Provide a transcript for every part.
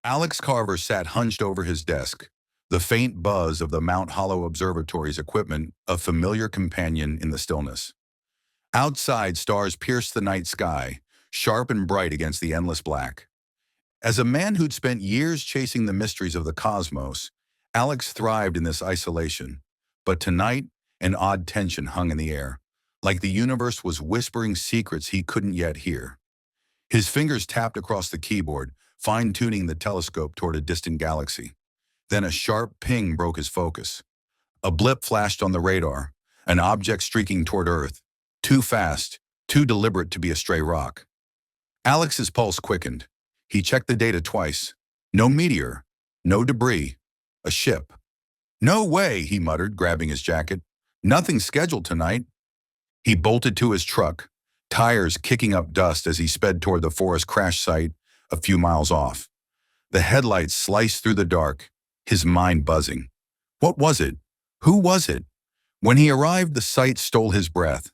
Alex Carver sat hunched over his desk, the faint buzz of the Mount Hollow Observatory's equipment a familiar companion in the stillness. Outside, stars pierced the night sky, sharp and bright against the endless black. As a man who'd spent years chasing the mysteries of the cosmos, Alex thrived in this isolation. But tonight, an odd tension hung in the air, like the universe was whispering secrets he couldn't yet hear. His fingers tapped across the keyboard, fine-tuning the telescope toward a distant galaxy. Then a sharp ping broke his focus. A blip flashed on the radar, an object streaking toward Earth, too fast, too deliberate to be a stray rock. Alex's pulse quickened. He checked the data twice. No meteor, no debris, a ship. "No way," he muttered, grabbing his jacket. "Nothing scheduled tonight." He bolted to his truck, tires kicking up dust as he sped toward the forest crash site a few miles off. The headlights sliced through the dark, his mind buzzing. What was it? Who was it? When he arrived, the sight stole his breath.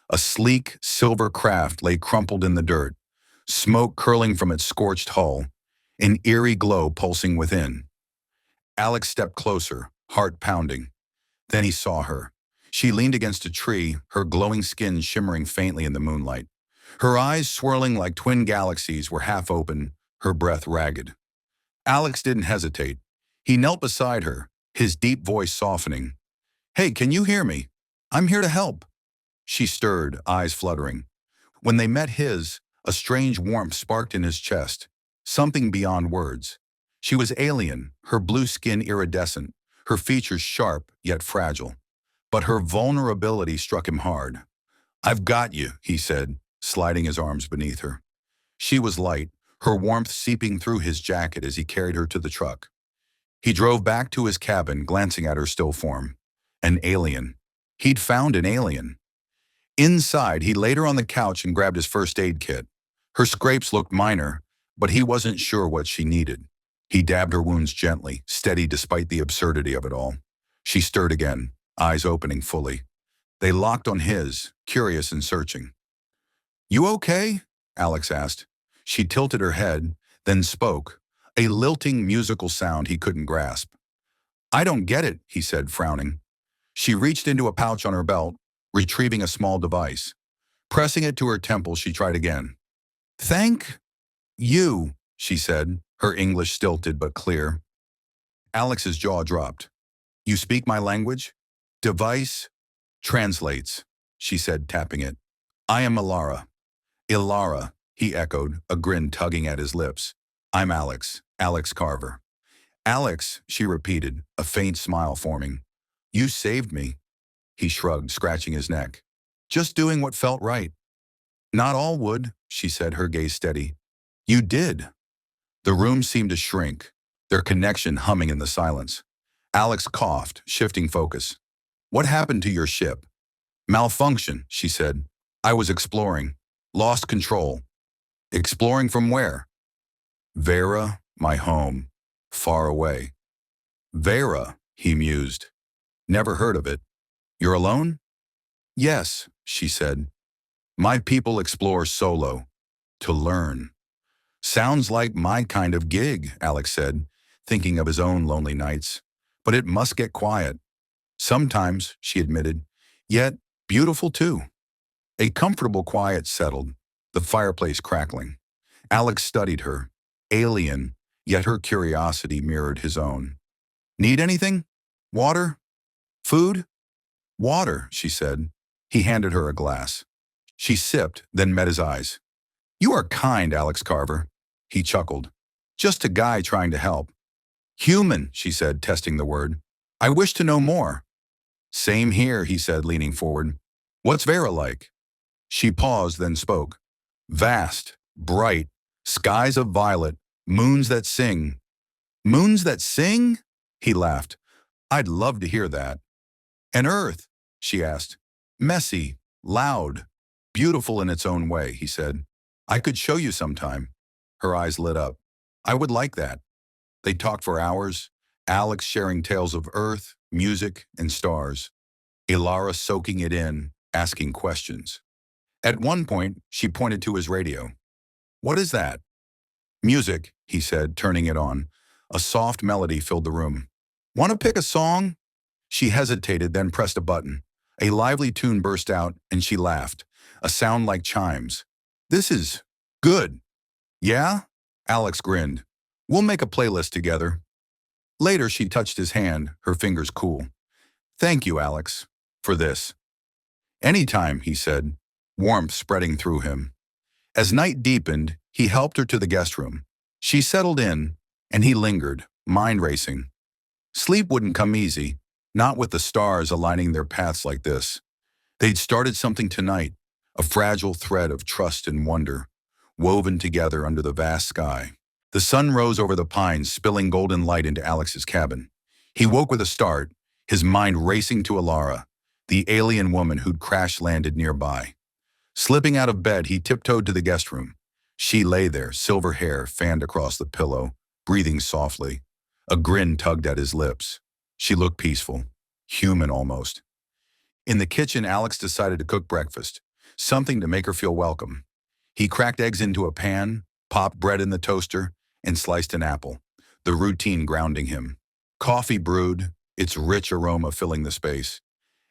A sleek, silver craft lay crumpled in the dirt, smoke curling from its scorched hull, an eerie glow pulsing within. Alex stepped closer, heart pounding. Then he saw her. She leaned against a tree, her glowing skin shimmering faintly in the moonlight. Her eyes, swirling like twin galaxies, were half open, her breath ragged. Alex didn't hesitate. He knelt beside her, his deep voice softening. "Hey, can you hear me? I'm here to help." She stirred, eyes fluttering. When they met his, a strange warmth sparked in his chest, something beyond words. She was alien, her blue skin iridescent, her features sharp yet fragile. But her vulnerability struck him hard. "I've got you," he said, sliding his arms beneath her. She was light, her warmth seeping through his jacket as he carried her to the truck. He drove back to his cabin, glancing at her still form. An alien. He'd found an alien. Inside, he laid her on the couch and grabbed his first aid kit. Her scrapes looked minor, but he wasn't sure what she needed. He dabbed her wounds gently, steady despite the absurdity of it all. She stirred again, eyes opening fully. They locked on his, curious and searching. "You okay?" Alex asked. She tilted her head, then spoke, a lilting musical sound he couldn't grasp. "I don't get it," he said, frowning. She reached into a pouch on her belt, retrieving a small device. Pressing it to her temple, she tried again. "Thank you," she said, her English stilted but clear. Alex's jaw dropped. "You speak my language?" "Device translates," she said, tapping it. "I am Ilara." "Ilara," he echoed, a grin tugging at his lips. "I'm Alex, Alex Carver." "Alex," she repeated, a faint smile forming. "You saved me." He shrugged, scratching his neck. "Just doing what felt right." "Not all would," she said, her gaze steady. "You did." The room seemed to shrink, their connection humming in the silence. Alex coughed, shifting focus. "What happened to your ship?" "Malfunction," she said. "I was exploring. Lost control." "Exploring from where?" "Vera, my home. Far away." "Vera," he mused. "Never heard of it. You're alone?" "Yes," she said. "My people explore solo. To learn." "Sounds like my kind of gig," Alex said, thinking of his own lonely nights. "But it must get quiet." "Sometimes," she admitted. "Yet beautiful too." A comfortable quiet settled, the fireplace crackling. Alex studied her, alien, yet her curiosity mirrored his own. "Need anything? Water? Food?" "Water," she said. He handed her a glass. She sipped, then met his eyes. "You are kind, Alex Carver." He chuckled. "Just a guy trying to help." "Human," she said, testing the word. "I wish to know more." "Same here," he said, leaning forward. "What's Vera like?" She paused, then spoke. "Vast, bright, skies of violet, moons that sing." "Moons that sing?" He laughed. "I'd love to hear that." "And Earth?" she asked. "Messy, loud, beautiful in its own way," he said. "I could show you sometime." Her eyes lit up. "I would like that." They talked for hours, Alex sharing tales of Earth, music, and stars. Ilara soaking it in, asking questions. At one point, she pointed to his radio. "What is that?" Music, he said, turning it on. A soft melody filled the room. Want to pick a song? She hesitated, then pressed a button. A lively tune burst out, and she laughed, a sound like chimes. This is good. Yeah? Alex grinned. We'll make a playlist together. Later, she touched his hand, her fingers cool. Thank you, Alex, for this. Anytime, he said, warmth spreading through him. As night deepened, he helped her to the guest room. She settled in, and he lingered, mind racing. Sleep wouldn't come easy, not with the stars aligning their paths like this. They'd started something tonight, a fragile thread of trust and wonder, woven together under the vast sky. The sun rose over the pines, spilling golden light into Alex's cabin. He woke with a start, his mind racing to Alara, the alien woman who'd crash-landed nearby. Slipping out of bed, he tiptoed to the guest room. She lay there, silver hair fanned across the pillow, breathing softly. A grin tugged at his lips. She looked peaceful, human almost. In the kitchen, Alex decided to cook breakfast, something to make her feel welcome. He cracked eggs into a pan, popped bread in the toaster, and sliced an apple, the routine grounding him. Coffee brewed, its rich aroma filling the space.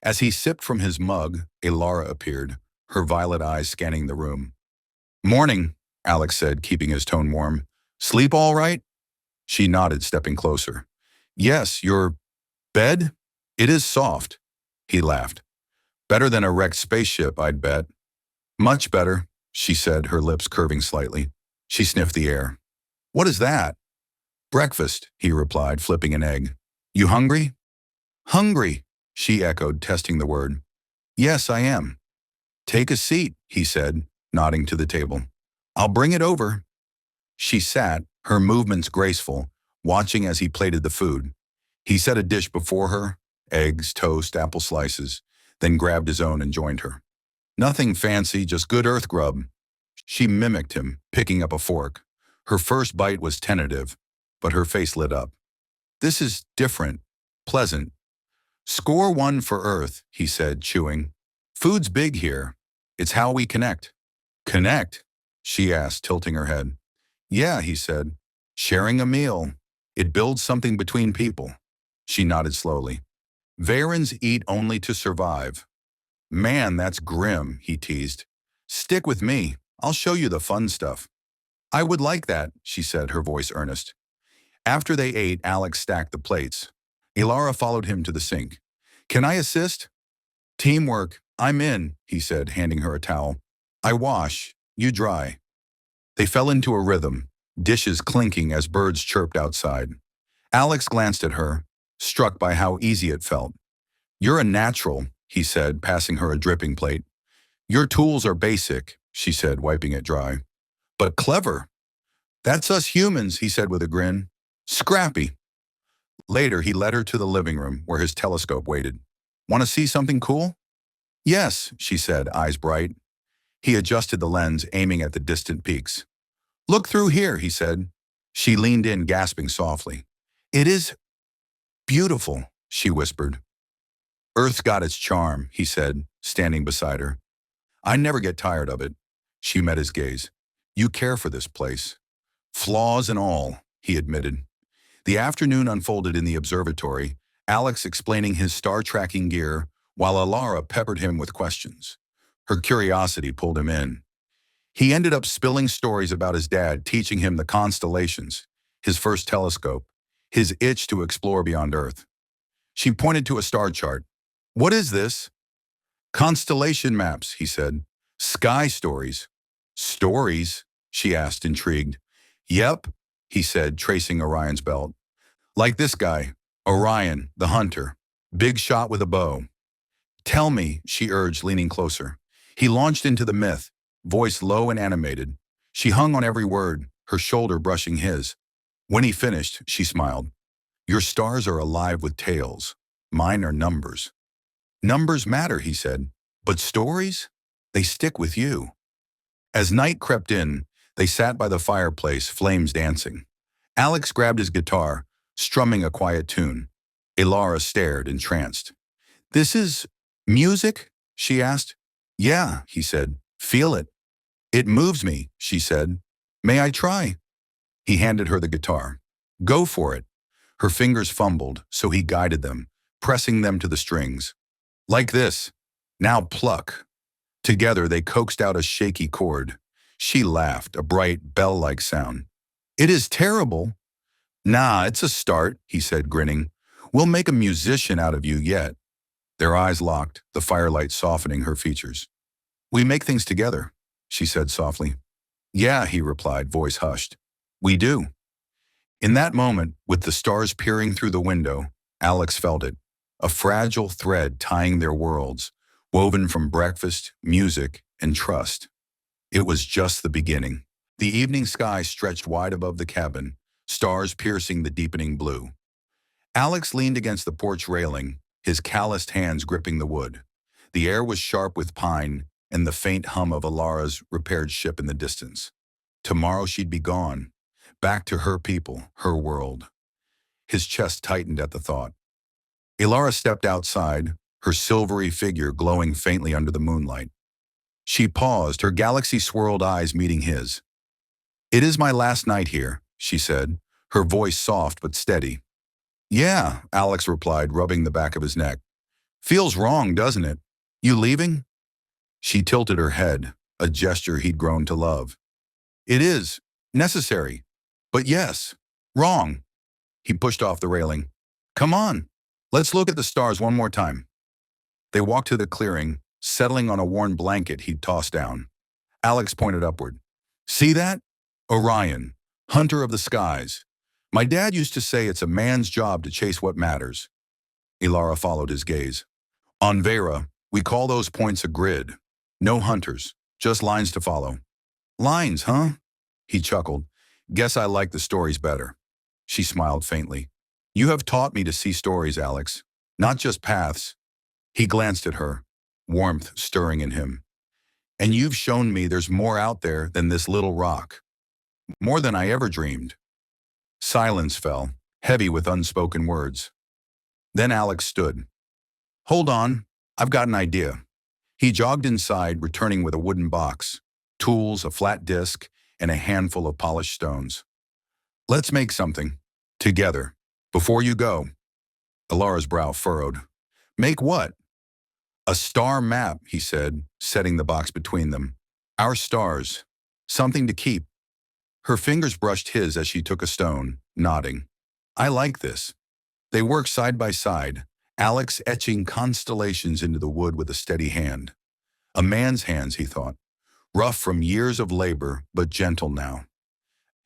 As he sipped from his mug, Alara appeared, her violet eyes scanning the room. Morning, Alex said, keeping his tone warm. Sleep all right? She nodded, stepping closer. Yes, your bed? It is soft. He laughed. Better than a wrecked spaceship, I'd bet. Much better, she said, her lips curving slightly. She sniffed the air. What is that? Breakfast, he replied, flipping an egg. You hungry? Hungry, she echoed, testing the word. Yes, I am. Take a seat, he said, nodding to the table. I'll bring it over. She sat, her movements graceful, watching as he plated the food. He set a dish before her, eggs, toast, apple slices, then grabbed his own and joined her. Nothing fancy, just good earth grub. She mimicked him, picking up a fork. Her first bite was tentative, but her face lit up. This is different, pleasant. Score one for Earth, he said, chewing. Food's big here. It's how we connect. Connect? She asked, tilting her head. Yeah, he said. Sharing a meal. It builds something between people. She nodded slowly. Varens eat only to survive. Man, that's grim, he teased. Stick with me. I'll show you the fun stuff. I would like that, she said, her voice earnest. After they ate, Alex stacked the plates. Alara followed him to the sink. Can I assist? Teamwork. I'm in, he said, handing her a towel. I wash. You dry. They fell into a rhythm, dishes clinking as birds chirped outside. Alex glanced at her, struck by how easy it felt. You're a natural, he said, passing her a dripping plate. Your tools are basic, she said, wiping it dry. But clever. That's us humans, he said with a grin. Scrappy. Later, he led her to the living room where his telescope waited. Want to see something cool? Yes, she said, eyes bright. He adjusted the lens, aiming at the distant peaks. Look through here, he said. She leaned in, gasping softly. It is beautiful, she whispered. Earth's got its charm, he said, standing beside her. I never get tired of it. She met his gaze. You care for this place. Flaws and all, he admitted. The afternoon unfolded in the observatory, Alex explaining his star-tracking gear, while Alara peppered him with questions. Her curiosity pulled him in. He ended up spilling stories about his dad teaching him the constellations, his first telescope, his itch to explore beyond Earth. She pointed to a star chart. What is this? Constellation maps, he said. Sky stories. Stories? She asked, intrigued. Yep, he said, tracing Orion's belt. Like this guy, Orion, the hunter. Big shot with a bow. Tell me, she urged, leaning closer. He launched into the myth, voice low and animated. She hung on every word, her shoulder brushing his. When he finished, she smiled. Your stars are alive with tales. Mine are numbers. Numbers matter, he said, but stories? They stick with you. As night crept in, they sat by the fireplace, flames dancing. Alex grabbed his guitar, strumming a quiet tune. Alara stared, entranced. This is music? She asked. Yeah, he said. Feel it. It moves me, she said. May I try? He handed her the guitar. Go for it. Her fingers fumbled, so he guided them, pressing them to the strings. Like this. Now pluck. Together they coaxed out a shaky chord. She laughed, a bright, bell-like sound. It is terrible. Nah, it's a start, he said, grinning. We'll make a musician out of you yet. Their eyes locked, the firelight softening her features. We make things together, she said softly. Yeah, he replied, voice hushed. We do. In that moment, with the stars peering through the window, Alex felt it, a fragile thread tying their worlds, woven from breakfast, music, and trust. It was just the beginning. The evening sky stretched wide above the cabin, stars piercing the deepening blue. Alex leaned against the porch railing, his calloused hands gripping the wood. The air was sharp with pine and the faint hum of Alara's repaired ship in the distance. Tomorrow she'd be gone, back to her people, her world. His chest tightened at the thought. Alara stepped outside, her silvery figure glowing faintly under the moonlight. She paused, her galaxy-swirled eyes meeting his. It is my last night here, she said, her voice soft but steady. Yeah, Alex replied, rubbing the back of his neck. Feels wrong, doesn't it? You leaving? She tilted her head, a gesture he'd grown to love. It is. Necessary. But yes. Wrong. He pushed off the railing. Come on. Let's look at the stars one more time. They walked to the clearing, settling on a worn blanket he'd tossed down. Alex pointed upward. See that? Orion, hunter of the skies. My dad used to say it's a man's job to chase what matters. Alara followed his gaze. On Vera, we call those points a grid. No hunters, just lines to follow. Lines, huh? He chuckled. Guess I like the stories better. She smiled faintly. You have taught me to see stories, Alex, not just paths. He glanced at her, warmth stirring in him. And you've shown me there's more out there than this little rock. More than I ever dreamed. Silence fell, heavy with unspoken words. Then Alex stood. Hold on, I've got an idea. He jogged inside, returning with a wooden box, tools, a flat disc, and a handful of polished stones. Let's make something. Together. Before you go. Alara's brow furrowed. Make what? A star map, he said, setting the box between them. Our stars. Something to keep. Her fingers brushed his as she took a stone, nodding. I like this. They worked side by side, Alex etching constellations into the wood with a steady hand. A man's hands, he thought. Rough from years of labor, but gentle now.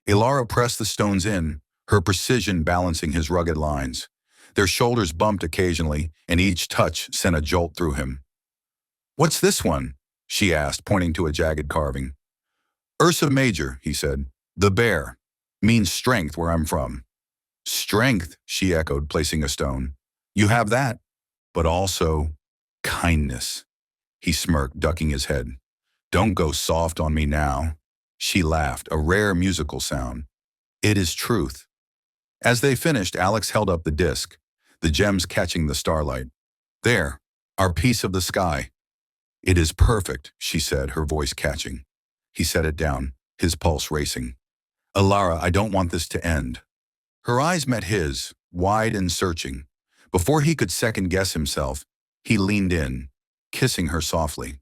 Alara pressed the stones in, her precision balancing his rugged lines. Their shoulders bumped occasionally, and each touch sent a jolt through him. What's this one? She asked, pointing to a jagged carving. Ursa Major, he said. The bear. Means strength where I'm from. Strength, she echoed, placing a stone. You have that. But also, kindness. He smirked, ducking his head. Don't go soft on me now. She laughed, a rare musical sound. It is truth. As they finished, Alex held up the disc, the gems catching the starlight. There, our piece of the sky. It is perfect, she said, her voice catching. He set it down, his pulse racing. Alara, I don't want this to end. Her eyes met his, wide and searching. Before he could second-guess himself, he leaned in, kissing her softly.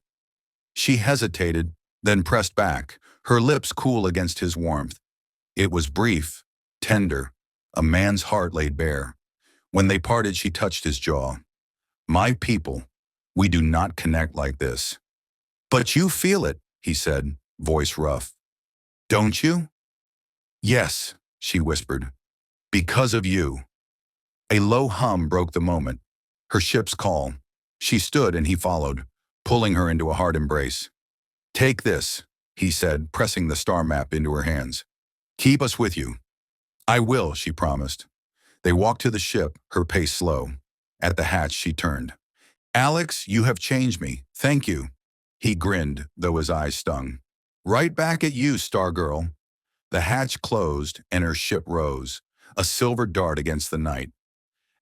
She hesitated, then pressed back, her lips cool against his warmth. It was brief, tender, a man's heart laid bare. When they parted, she touched his jaw. My people, we do not connect like this. But you feel it, he said, voice rough. Don't you? Yes, she whispered. Because of you. A low hum broke the moment, her ship's call. She stood and he followed, pulling her into a hard embrace. Take this, he said, pressing the star map into her hands. Keep us with you. I will, she promised. They walked to the ship, her pace slow. At the hatch, she turned. Alex, you have changed me. Thank you. He grinned, though his eyes stung. Right back at you, Stargirl. The hatch closed and her ship rose, a silver dart against the night.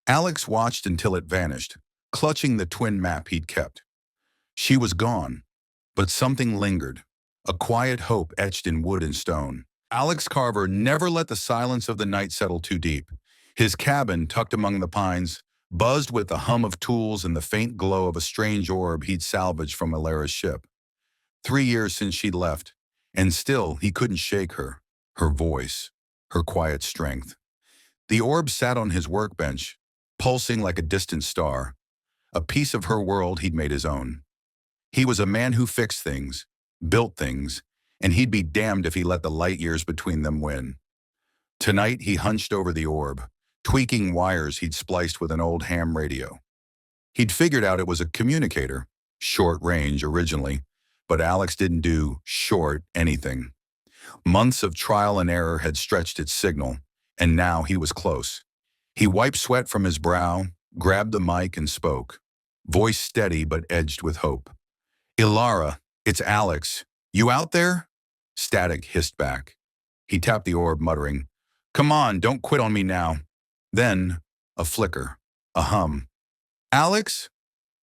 Alex watched until it vanished, clutching the twin map he'd kept. She was gone, but something lingered, a quiet hope etched in wood and stone. Alex Carver never let the silence of the night settle too deep. His cabin, tucked among the pines, buzzed with the hum of tools and the faint glow of a strange orb he'd salvaged from Alara's ship. 3 years since she'd left, and still he couldn't shake her voice, her quiet strength. The orb sat on his workbench, pulsing like a distant star, a piece of her world he'd made his own. He was a man who fixed things, built things, and he'd be damned if he let the light years between them win. Tonight he hunched over the orb, tweaking wires he'd spliced with an old ham radio. He'd figured out it was a communicator, short range originally, but Alex didn't do short anything. Months of trial and error had stretched its signal, and now he was close. He wiped sweat from his brow, grabbed the mic and spoke, voice steady but edged with hope. "Ilara, it's Alex. You out there?" Static hissed back. He tapped the orb, muttering, "Come on, don't quit on me now." Then, a flicker, a hum. "Alex?"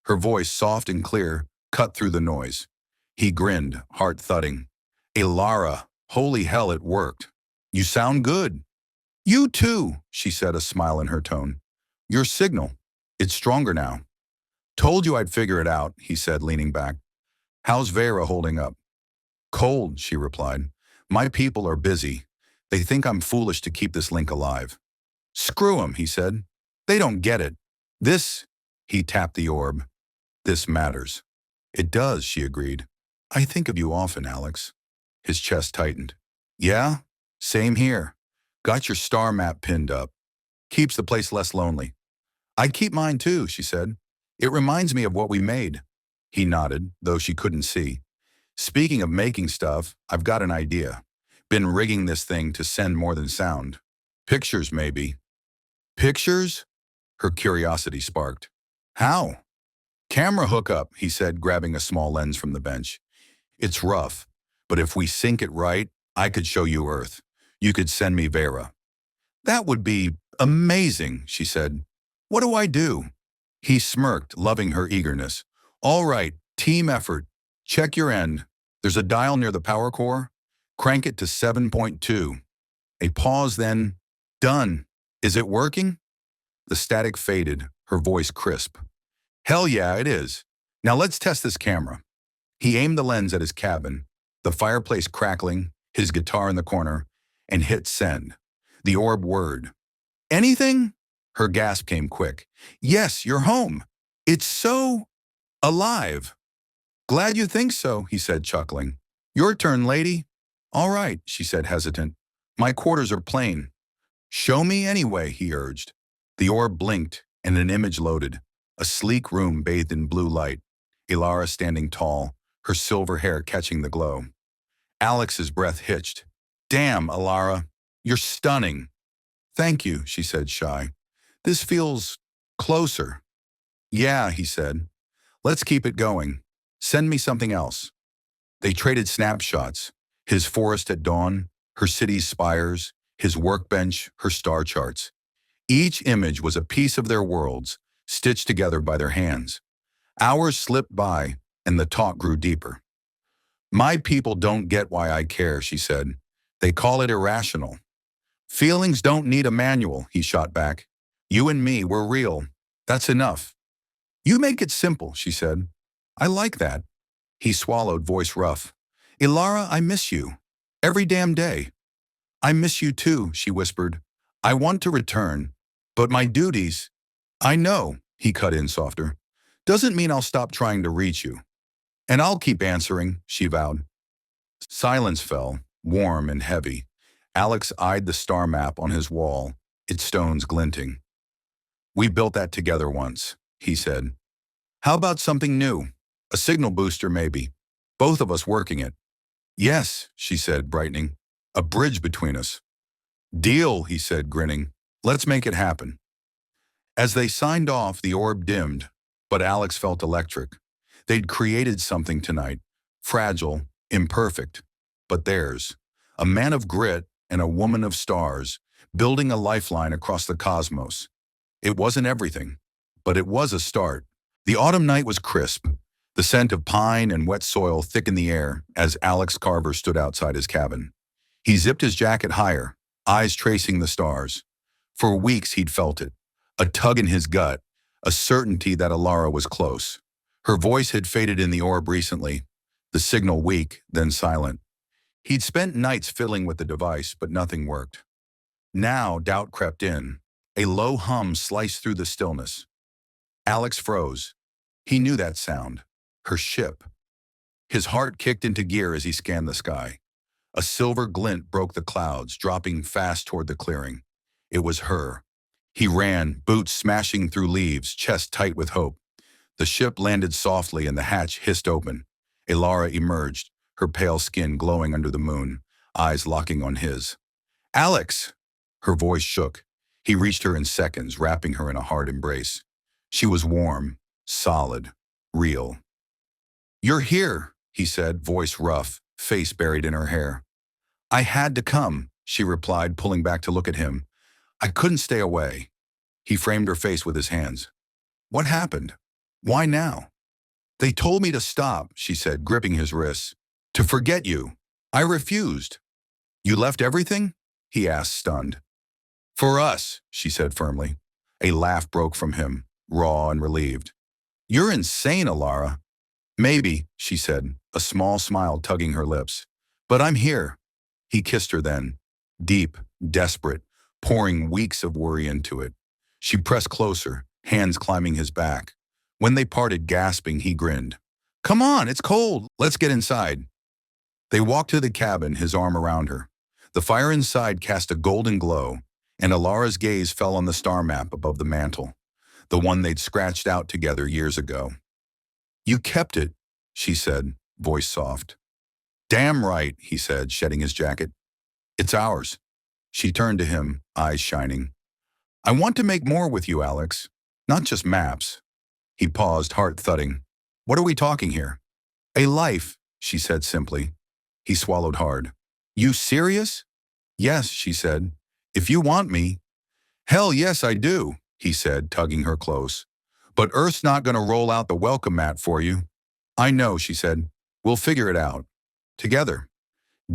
Her voice, soft and clear, cut through the noise. He grinned, heart thudding. "Ilara, holy hell, it worked. You sound good." "You too," she said, a smile in her tone. "Your signal. It's stronger now." "Told you I'd figure it out," he said, leaning back. "How's Vera holding up?" "Cold," she replied. "My people are busy. They think I'm foolish to keep this link alive." "Screw 'em," he said. "They don't get it. This," he tapped the orb, "this matters." "It does," she agreed. "I think of you often, Alex." His chest tightened. "Yeah? Same here. Got your star map pinned up. Keeps the place less lonely." "I keep mine too," she said. "It reminds me of what we made." He nodded, though she couldn't see. "Speaking of making stuff, I've got an idea. Been rigging this thing to send more than sound. Pictures, maybe." "Pictures?" Her curiosity sparked. "How?" "Camera hookup," he said, grabbing a small lens from the bench. "It's rough, but if we sync it right, I could show you Earth. You could send me Vera." "That would be amazing," she said. "What do I do?" He smirked, loving her eagerness. "All right, team effort. Check your end. There's a dial near the power core. Crank it to 7.2. A pause, then, done. Is it working?" The static faded, her voice crisp. "Hell yeah, it is. Now let's test this camera." He aimed the lens at his cabin, the fireplace crackling, his guitar in the corner, and hit send. The orb whirred. "Anything?" Her gasp came quick. "Yes, you're home. It's so alive." "Glad you think so," he said, chuckling. "Your turn, lady." "All right," she said, hesitant. "My quarters are plain." "Show me anyway," he urged. The orb blinked, and an image loaded. A sleek room bathed in blue light. Ilara standing tall, her silver hair catching the glow. Alex's breath hitched. "Damn, Ilara, you're stunning." "Thank you," she said, shy. "This feels closer." "Yeah," he said. "Let's keep it going. Send me something else." They traded snapshots. His forest at dawn, her city's spires, his workbench, her star charts. Each image was a piece of their worlds, stitched together by their hands. Hours slipped by, and the talk grew deeper. "My people don't get why I care," she said. "They call it irrational." "Feelings don't need a manual," he shot back. "You and me, we're real. That's enough." "You make it simple," she said. "I like that." He swallowed, voice rough. "Ilara, I miss you. Every damn day." "I miss you too," she whispered. "I want to return, but my duties—" "I know," he cut in softer. "Doesn't mean I'll stop trying to reach you." "And I'll keep answering," she vowed. Silence fell, warm and heavy. Alex eyed the star map on his wall, its stones glinting. "We built that together once," he said. "How about something new? A signal booster, maybe. Both of us working it." "Yes," she said, brightening. "A bridge between us." "Deal," he said, grinning. "Let's make it happen." As they signed off, the orb dimmed, but Alex felt electric. They'd created something tonight, fragile, imperfect, but theirs. A man of grit and a woman of stars, building a lifeline across the cosmos. It wasn't everything, but it was a start. The autumn night was crisp. The scent of pine and wet soil thick in the air as Alex Carver stood outside his cabin. He zipped his jacket higher, eyes tracing the stars. For weeks he'd felt it, a tug in his gut, a certainty that Alara was close. Her voice had faded in the orb recently, the signal weak, then silent. He'd spent nights fiddling with the device, but nothing worked. Now doubt crept in. A low hum sliced through the stillness. Alex froze. He knew that sound. Her ship. His heart kicked into gear as he scanned the sky. A silver glint broke the clouds, dropping fast toward the clearing. It was her. He ran, boots smashing through leaves, chest tight with hope. The ship landed softly and the hatch hissed open. Alara emerged, her pale skin glowing under the moon, eyes locking on his. "Alex!" Her voice shook. He reached her in seconds, wrapping her in a hard embrace. She was warm, solid, real. "You're here," he said, voice rough, face buried in her hair. "I had to come," she replied, pulling back to look at him. "I couldn't stay away." He framed her face with his hands. "What happened? Why now?" "They told me to stop," she said, gripping his wrists. "To forget you. I refused." "You left everything?" he asked, stunned. "For us," she said firmly. A laugh broke from him, raw and relieved. "You're insane, Alara." "Maybe," she said, a small smile tugging her lips. "But I'm here." He kissed her then, deep, desperate, pouring weeks of worry into it. She pressed closer, hands climbing his back. When they parted, gasping, he grinned. "Come on, it's cold. Let's get inside." They walked to the cabin, his arm around her. The fire inside cast a golden glow, and Alara's gaze fell on the star map above the mantel, the one they'd scratched out together years ago. "You kept it," she said, voice soft. "Damn right," he said, shedding his jacket. "It's ours." She turned to him, eyes shining. "I want to make more with you, Alex. Not just maps." He paused, heart thudding. "What are we talking here?" "A life," she said simply. He swallowed hard. "You serious?" "Yes," she said. "If you want me." "Hell yes, I do," he said, tugging her close. "But Earth's not going to roll out the welcome mat for you." "I know," she said. "We'll figure it out. Together."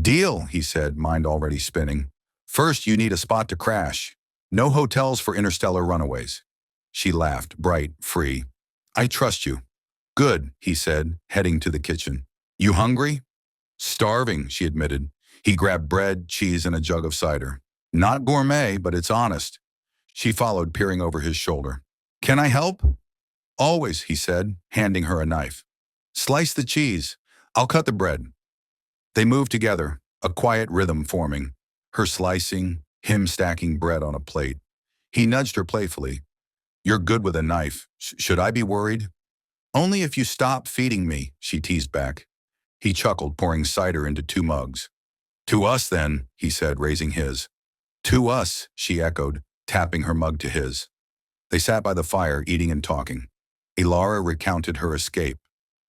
"Deal," he said, mind already spinning. "First, you need a spot to crash. No hotels for interstellar runaways." She laughed, bright, free. "I trust you." "Good," he said, heading to the kitchen. "You hungry?" "Starving," she admitted. He grabbed bread, cheese, and a jug of cider. "Not gourmet, but it's honest." She followed, peering over his shoulder. "Can I help?" "Always," he said, handing her a knife. "Slice the cheese. I'll cut the bread." They moved together, a quiet rhythm forming. Her slicing, him stacking bread on a plate. He nudged her playfully. "You're good with a knife. Should I be worried?" "Only if you stop feeding me," she teased back. He chuckled, pouring cider into 2 mugs. "To us, then," he said, raising his. "To us," she echoed, tapping her mug to his. They sat by the fire, eating and talking. Alara recounted her escape,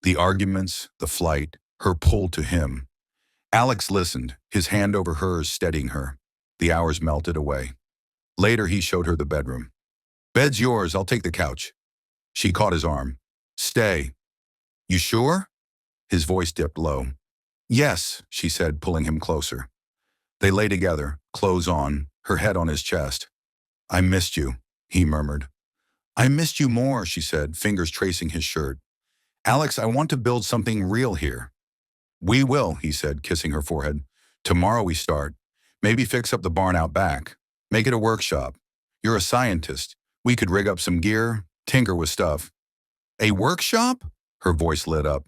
the arguments, the flight, her pull to him. Alex listened, his hand over hers, steadying her. The hours melted away. Later, he showed her the bedroom. "Bed's yours, I'll take the couch." She caught his arm. "Stay." "You sure?" His voice dipped low. "Yes," she said, pulling him closer. They lay together, clothes on, her head on his chest. "I missed you," he murmured. "I missed you more," she said, fingers tracing his shirt. "Alex, I want to build something real here." "We will," he said, kissing her forehead. "Tomorrow we start. Maybe fix up the barn out back. Make it a workshop. You're a scientist. We could rig up some gear, tinker with stuff." "A workshop?" Her voice lit up.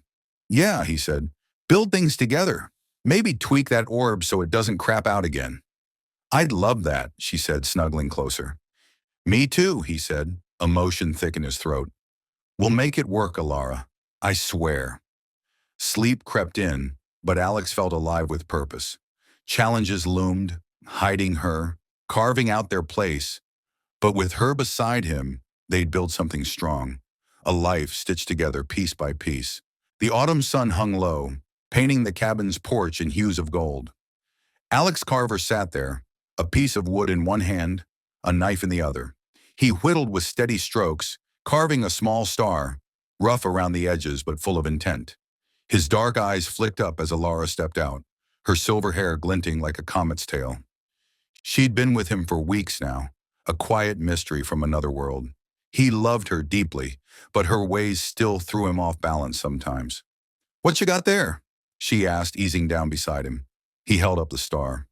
"Yeah," he said. "Build things together. Maybe tweak that orb so it doesn't crap out again." "I'd love that," she said, snuggling closer. "Me too," he said, emotion thick in his throat. "We'll make it work, Alara. I swear." Sleep crept in, but Alex felt alive with purpose. Challenges loomed, hiding her, carving out their place. But with her beside him, they'd build something strong. A life stitched together piece by piece. The autumn sun hung low, painting the cabin's porch in hues of gold. Alex Carver sat there, a piece of wood in one hand, a knife in the other. He whittled with steady strokes, carving a small star, rough around the edges but full of intent. His dark eyes flicked up as Alara stepped out, her silver hair glinting like a comet's tail. She'd been with him for weeks now, a quiet mystery from another world. He loved her deeply, but her ways still threw him off balance sometimes. "What you got there?" she asked, easing down beside him. He held up the star.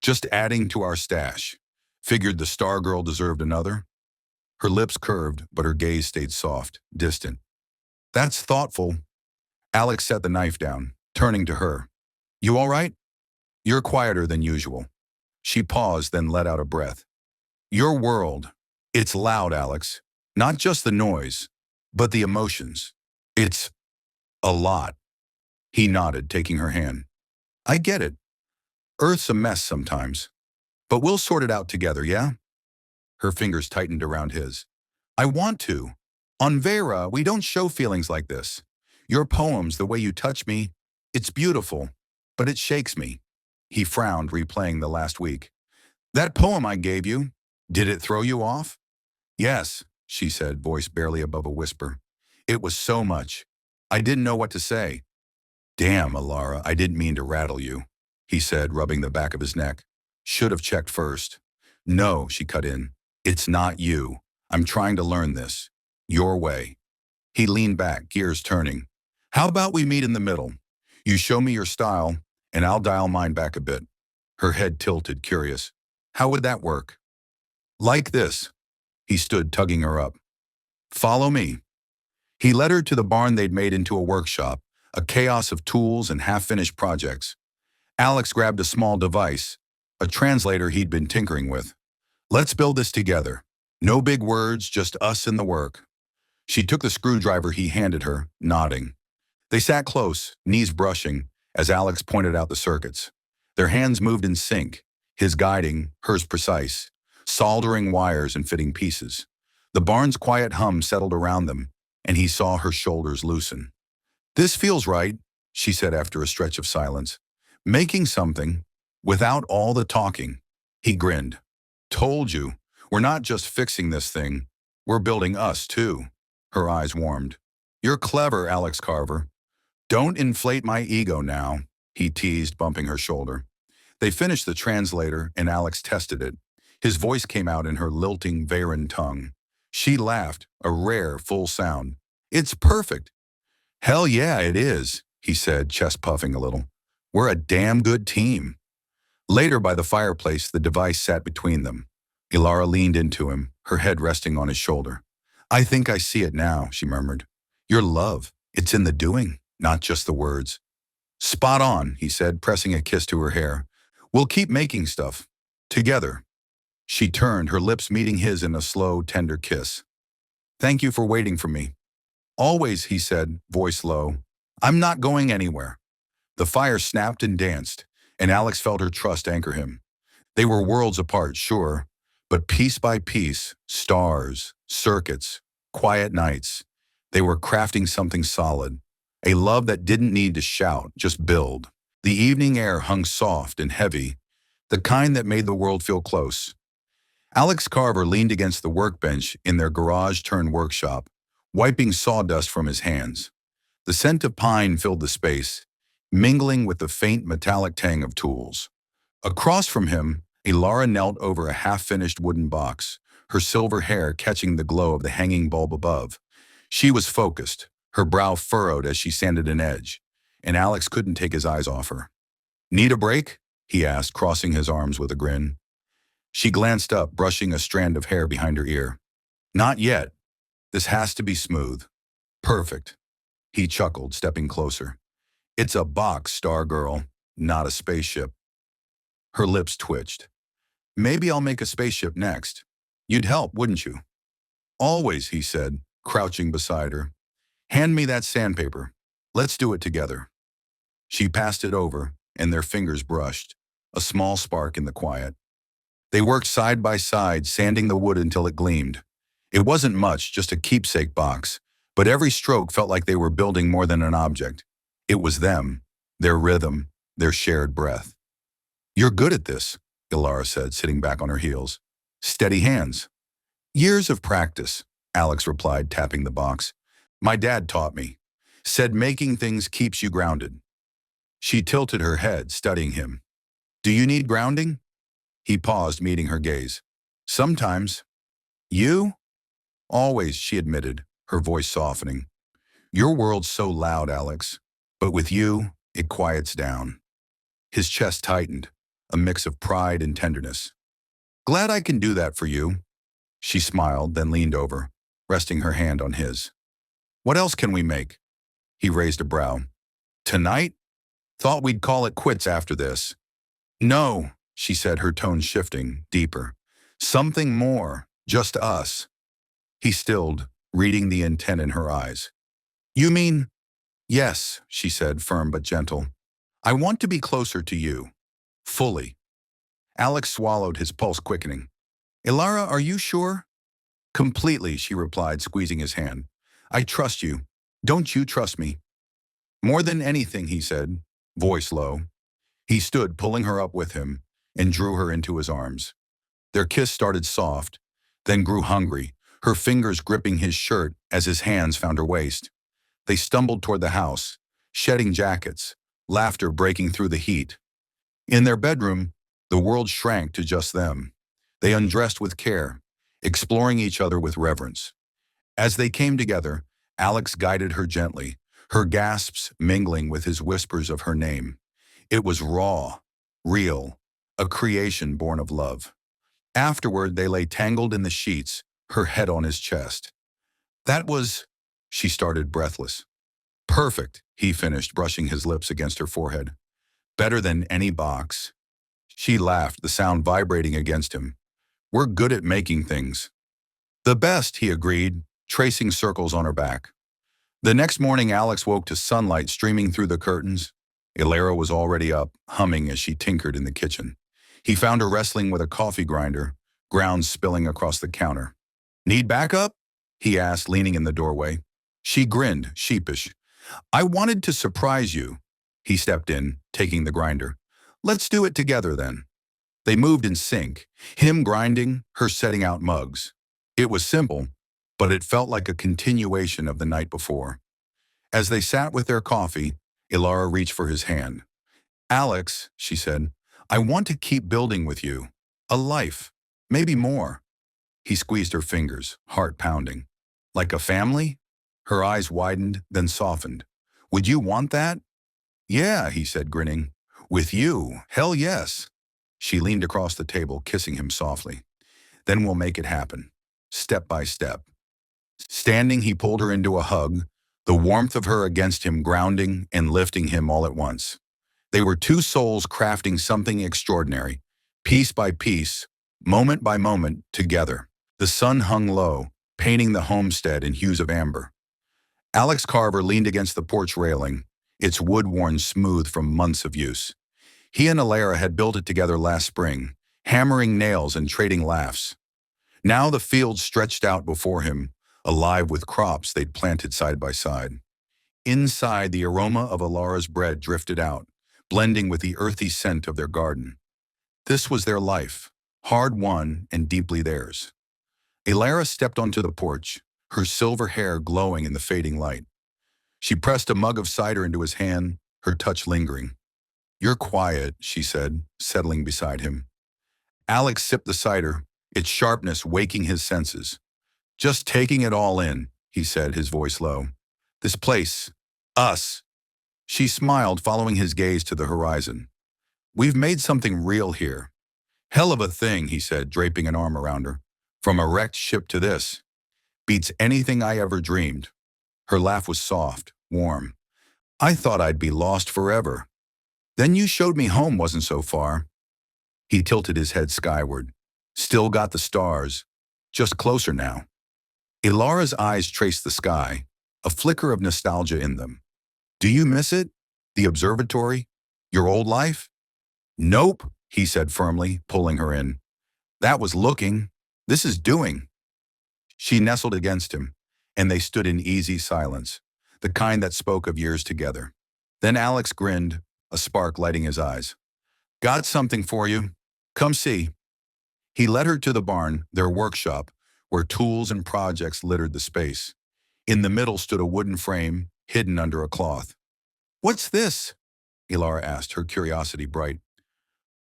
"Just adding to our stash. Figured the star girl deserved another." Her lips curved, but her gaze stayed soft, distant. "That's thoughtful." Alex set the knife down, turning to her. "You all right?" "You're quieter than usual." She paused, then let out a breath. "Your world. It's loud, Alex. Not just the noise, but the emotions. It's a lot." He nodded, taking her hand. "I get it. Earth's a mess sometimes. But we'll sort it out together, yeah?" Her fingers tightened around his. "I want to. On Vera, we don't show feelings like this. Your poems, the way you touch me, it's beautiful, but it shakes me." He frowned, replaying the last week. "That poem I gave you, did it throw you off?" "Yes," she said, voice barely above a whisper. "It was so much. I didn't know what to say." "Damn, Alara, I didn't mean to rattle you," he said, rubbing the back of his neck. "Should have checked first." "No," she cut in. "It's not you. I'm trying to learn this. Your way." He leaned back, gears turning. "How about we meet in the middle? You show me your style, and I'll dial mine back a bit." Her head tilted, curious. "How would that work?" "Like this." He stood, tugging her up. "Follow me." He led her to the barn they'd made into a workshop, a chaos of tools and half-finished projects. Alex grabbed a small device, a translator he'd been tinkering with. "Let's build this together. No big words, just us and the work." She took the screwdriver he handed her, nodding. They sat close, knees brushing, as Alex pointed out the circuits. Their hands moved in sync, his guiding, hers precise, soldering wires and fitting pieces. The barn's quiet hum settled around them, and he saw her shoulders loosen. "This feels right," she said after a stretch of silence. "Making something, without all the talking." He grinned. "Told you, we're not just fixing this thing, we're building us too." Her eyes warmed. "You're clever, Alex Carver." "Don't inflate my ego now," he teased, bumping her shoulder. They finished the translator, and Alex tested it. His voice came out in her lilting Veyron tongue. She laughed, a rare, full sound. "It's perfect." "Hell yeah, it is," he said, chest puffing a little. "We're a damn good team." Later, by the fireplace, the device sat between them. Ilara leaned into him, her head resting on his shoulder. "I think I see it now," she murmured. "Your love, it's in the doing, not just the words." "Spot on," he said, pressing a kiss to her hair. "We'll keep making stuff. Together." She turned, her lips meeting his in a slow, tender kiss. "Thank you for waiting for me." "Always," he said, voice low. "I'm not going anywhere." The fire snapped and danced, and Alex felt her trust anchor him. They were worlds apart, sure, but piece by piece, stars, circuits, quiet nights, they were crafting something solid, a love that didn't need to shout, just build. The evening air hung soft and heavy, the kind that made the world feel close. Alex Carver leaned against the workbench in their garage-turned-workshop, wiping sawdust from his hands. The scent of pine filled the space, mingling with the faint metallic tang of tools. Across from him, Ilara knelt over a half-finished wooden box, her silver hair catching the glow of the hanging bulb above. She was focused, her brow furrowed as she sanded an edge, and Alex couldn't take his eyes off her. "Need a break?" he asked, crossing his arms with a grin. She glanced up, brushing a strand of hair behind her ear. "Not yet. This has to be smooth." "Perfect." He chuckled, stepping closer. "It's a box, Star Girl, not a spaceship." Her lips twitched. "Maybe I'll make a spaceship next. You'd help, wouldn't you?" "Always," he said, crouching beside her. "Hand me that sandpaper. Let's do it together." She passed it over, and their fingers brushed, a small spark in the quiet. They worked side by side, sanding the wood until it gleamed. It wasn't much, just a keepsake box, but every stroke felt like they were building more than an object. It was them, their rhythm, their shared breath. "You're good at this," Ilara said, sitting back on her heels. "Steady hands." "Years of practice," Alex replied, tapping the box. "My dad taught me. Said making things keeps you grounded." She tilted her head, studying him. Do you need grounding? He paused, meeting her gaze. Sometimes. You? Always, she admitted, her voice softening. Your world's so loud, Alex. But with you, it quiets down. His chest tightened, a mix of pride and tenderness. Glad I can do that for you. She smiled, then leaned over, resting her hand on his. What else can we make? He raised a brow. Tonight? Thought we'd call it quits after this. No, she said, her tone shifting, deeper. Something more, just us. He stilled, reading the intent in her eyes. You mean? Yes, she said, firm but gentle. I want to be closer to you. Fully. Alex swallowed, his pulse quickening. Ilara, are you sure? Completely, she replied, squeezing his hand. I trust you. Don't you trust me? More than anything, he said, voice low. He stood, pulling her up with him, and drew her into his arms. Their kiss started soft, then grew hungry, her fingers gripping his shirt as his hands found her waist. They stumbled toward the house, shedding jackets, laughter breaking through the heat. In their bedroom, the world shrank to just them. They undressed with care, exploring each other with reverence. As they came together, Alex guided her gently, her gasps mingling with his whispers of her name. It was raw, real, a creation born of love. Afterward, they lay tangled in the sheets, her head on his chest. That was, she started, breathless. Perfect, he finished, brushing his lips against her forehead. Better than any box. She laughed, the sound vibrating against him. We're good at making things. The best, he agreed, tracing circles on her back. The next morning, Alex woke to sunlight streaming through the curtains. Ilara was already up, humming as she tinkered in the kitchen. He found her wrestling with a coffee grinder, grounds spilling across the counter. Need backup? He asked, leaning in the doorway. She grinned, sheepish. I wanted to surprise you. He stepped in, taking the grinder. Let's do it together then. They moved in sync, him grinding, her setting out mugs. It was simple, but it felt like a continuation of the night before. As they sat with their coffee, Ilara reached for his hand. Alex, she said, I want to keep building with you. A life, maybe more. He squeezed her fingers, heart pounding. Like a family? Her eyes widened, then softened. Would you want that? Yeah, he said, grinning. With you, hell yes. She leaned across the table, kissing him softly. Then we'll make it happen, step by step. Standing, he pulled her into a hug, the warmth of her against him grounding and lifting him all at once. They were two souls crafting something extraordinary, piece by piece, moment by moment, together. The sun hung low, painting the homestead in hues of amber. Alex Carver leaned against the porch railing, its wood worn smooth from months of use. He and Ilara had built it together last spring, hammering nails and trading laughs. Now the field stretched out before him, alive with crops they'd planted side by side. Inside, the aroma of Ilara's bread drifted out, blending with the earthy scent of their garden. This was their life, hard-won and deeply theirs. Ilara stepped onto the porch, her silver hair glowing in the fading light. She pressed a mug of cider into his hand, her touch lingering. You're quiet, she said, settling beside him. Alex sipped the cider, its sharpness waking his senses. Just taking it all in, he said, his voice low. This place, us. She smiled, following his gaze to the horizon. We've made something real here. Hell of a thing, he said, draping an arm around her. From a wrecked ship to this. Beats anything I ever dreamed. Her laugh was soft, warm. I thought I'd be lost forever. Then you showed me home wasn't so far. He tilted his head skyward. Still got the stars. Just closer now. Ilara's eyes traced the sky, a flicker of nostalgia in them. Do you miss it? The observatory? Your old life? Nope, he said firmly, pulling her in. That was looking. This is doing. She nestled against him, and they stood in easy silence, the kind that spoke of years together. Then Alex grinned, a spark lighting his eyes. Got something for you. Come see. He led her to the barn, their workshop, where tools and projects littered the space. In the middle stood a wooden frame, hidden under a cloth. What's this? Ilara asked, her curiosity bright.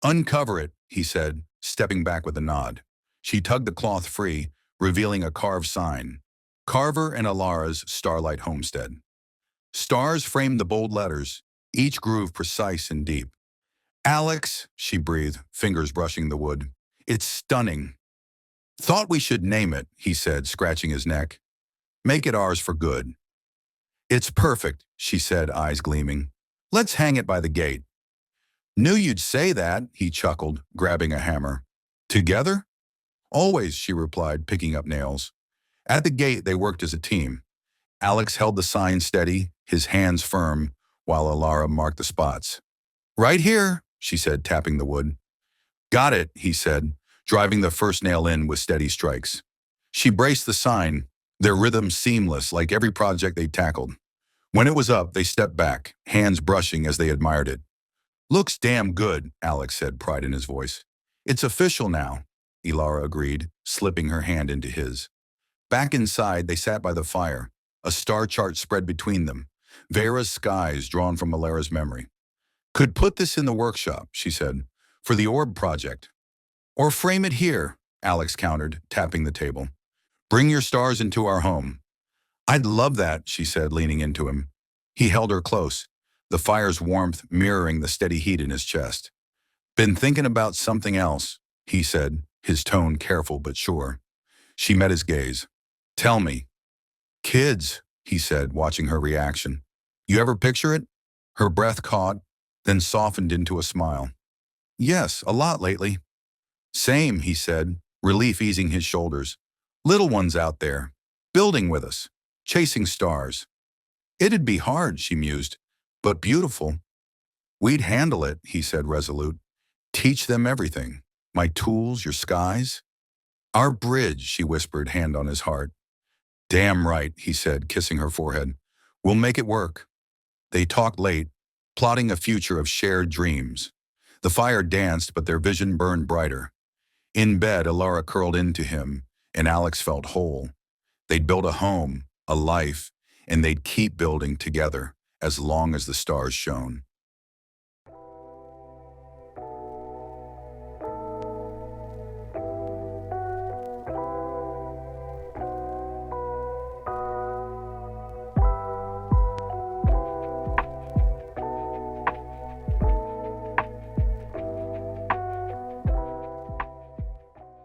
Uncover it, he said, stepping back with a nod. She tugged the cloth free, revealing a carved sign. Carver and Ilara's Starlight Homestead. Stars framed the bold letters, each groove precise and deep. Alex, she breathed, fingers brushing the wood. It's stunning. Thought we should name it, he said, scratching his neck. Make it ours for good. It's perfect, she said, eyes gleaming. Let's hang it by the gate. Knew you'd say that, he chuckled, grabbing a hammer. Together? Always, she replied, picking up nails. At the gate, they worked as a team. Alex held the sign steady, his hands firm, while Ilara marked the spots. Right here, she said, tapping the wood. Got it, he said, driving the first nail in with steady strikes. She braced the sign, their rhythm seamless like every project they tackled. When it was up, they stepped back, hands brushing as they admired it. Looks damn good, Alex said, pride in his voice. It's official now, Ilara agreed, slipping her hand into his. Back inside, they sat by the fire, a star chart spread between them, Vera's skies drawn from Ilara's memory. Could put this in the workshop, she said, for the orb project. Or frame it here, Alex countered, tapping the table. Bring your stars into our home. I'd love that, she said, leaning into him. He held her close, the fire's warmth mirroring the steady heat in his chest. Been thinking about something else, he said, his tone careful but sure. She met his gaze. Tell me. Kids, he said, watching her reaction. You ever picture it? Her breath caught, then softened into a smile. Yes, a lot lately. Same, he said, relief easing his shoulders. Little ones out there, building with us, chasing stars. It'd be hard, she mused, but beautiful. We'd handle it, he said, resolute. Teach them everything. My tools, your skies. Our bridge, she whispered, hand on his heart. Damn right, he said, kissing her forehead. We'll make it work. They talked late, plotting a future of shared dreams. The fire danced, but their vision burned brighter. In bed, Ilara curled into him, and Alex felt whole. They'd built a home, a life, and they'd keep building together as long as the stars shone.